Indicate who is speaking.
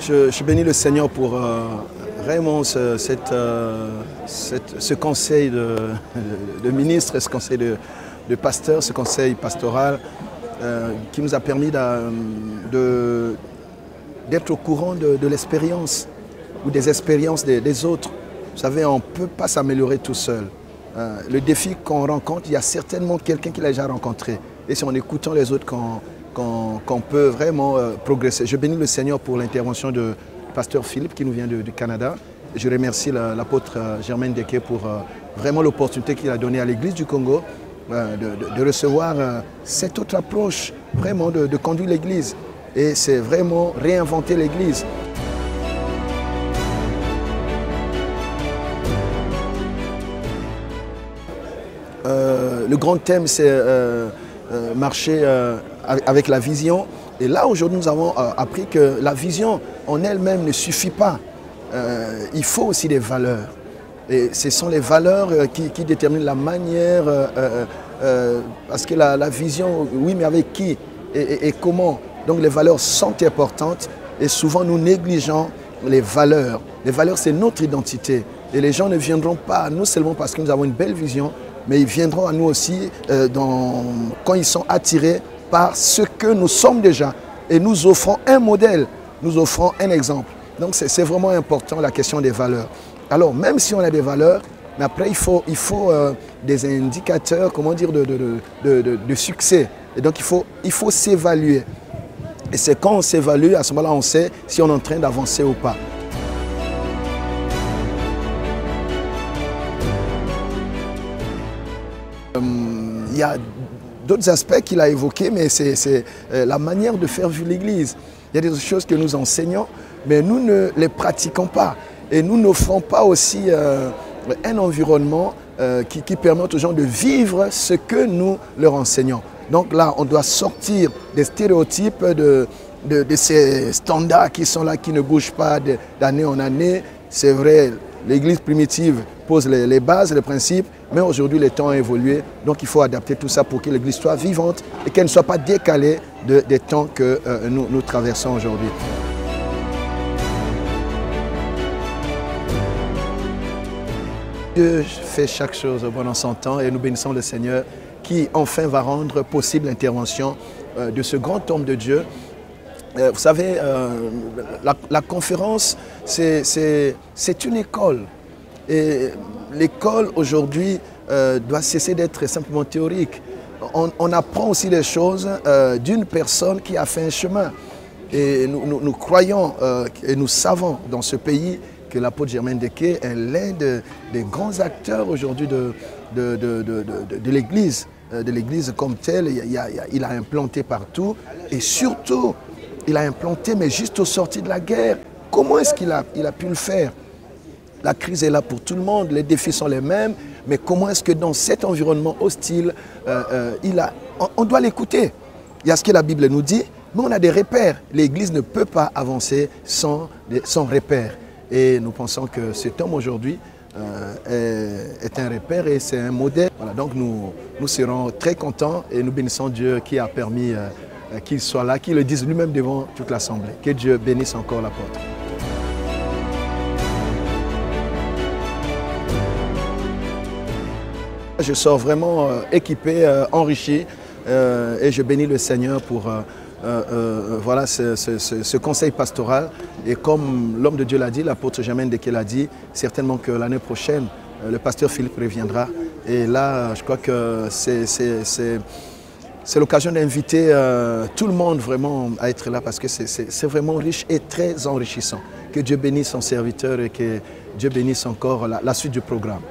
Speaker 1: Je bénis le Seigneur pour vraiment ce conseil de ministre, ce conseil de pasteur, ce conseil pastoral qui nous a permis d'être au courant de l'expérience ou des expériences des autres. Vous savez, on ne peut pas s'améliorer tout seul. Le défi qu'on rencontre, il y a certainement quelqu'un qui l'a déjà rencontré. Et c'est en écoutant les autres qu'on peut vraiment progresser. Je bénis le Seigneur pour l'intervention de pasteur Philippe qui nous vient du Canada. Je remercie l'apôtre Germaine Deke pour vraiment l'opportunité qu'il a donnée à l'Église du Congo de recevoir cette autre approche, vraiment de conduire l'Église. Et c'est vraiment réinventer l'Église. Le grand thème, c'est marcher avec la vision. Et là, aujourd'hui, nous avons appris que la vision en elle-même ne suffit pas. Il faut aussi des valeurs. Et ce sont les valeurs qui déterminent la manière, parce que la vision, oui, mais avec qui et comment? Donc les valeurs sont importantes et souvent nous négligeons les valeurs. Les valeurs, c'est notre identité. Et les gens ne viendront pas à nous seulement parce que nous avons une belle vision, mais ils viendront à nous aussi quand ils sont attirés par ce que nous sommes déjà. Et nous offrons un modèle, nous offrons un exemple. Donc c'est vraiment important la question des valeurs. Alors même si on a des valeurs, mais après il faut des indicateurs, comment dire, de succès. Et donc il faut s'évaluer. Et c'est quand on s'évalue, à ce moment-là on sait si on est en train d'avancer ou pas. Il y a d'autres aspects qu'il a évoqués, mais c'est la manière de faire vivre l'Église. Il y a des choses que nous enseignons, mais nous ne les pratiquons pas. Et nous n'offrons pas aussi un environnement qui permette aux gens de vivre ce que nous leur enseignons. Donc là, on doit sortir des stéréotypes, de ces standards qui sont là, qui ne bougent pas d'année en année. C'est vrai, l'Église primitive pose les bases, les principes, mais aujourd'hui, les temps ont évolué. Donc il faut adapter tout ça pour que l'Église soit vivante et qu'elle ne soit pas décalée des temps que nous traversons aujourd'hui. Dieu fait chaque chose au bon en son temps et nous bénissons le Seigneur qui enfin va rendre possible l'intervention de ce grand homme de Dieu. Vous savez, la conférence, c'est une école. Et l'école aujourd'hui doit cesser d'être simplement théorique. On apprend aussi les choses d'une personne qui a fait un chemin. Et nous croyons et nous savons dans ce pays que l'apôtre Germaine Deke est l'un des grands acteurs aujourd'hui de l'Église comme telle. Il a implanté partout et surtout, il a implanté mais juste au sorti de la guerre. Comment est-ce qu'il a pu le faire? La crise est là pour tout le monde, les défis sont les mêmes, mais comment est-ce que dans cet environnement hostile, on doit l'écouter? Il y a ce que la Bible nous dit, mais on a des repères. L'Église ne peut pas avancer sans repères. Et nous pensons que cet homme aujourd'hui est un repère et c'est un modèle. Voilà, donc nous serons très contents et nous bénissons Dieu qui a permis qu'il soit là, qu'il le dise lui-même devant toute l'Assemblée. Que Dieu bénisse encore l'apôtre. Je sors vraiment équipé, enrichi et je bénis le Seigneur pour voilà, ce conseil pastoral. Et comme l'homme de Dieu l'a dit, l'apôtre Germaine Deke l'a dit, certainement que l'année prochaine, le pasteur Philippe reviendra. Et là, je crois que c'est l'occasion d'inviter tout le monde vraiment à être là parce que c'est vraiment riche et très enrichissant. Que Dieu bénisse son serviteur et que Dieu bénisse encore la suite du programme.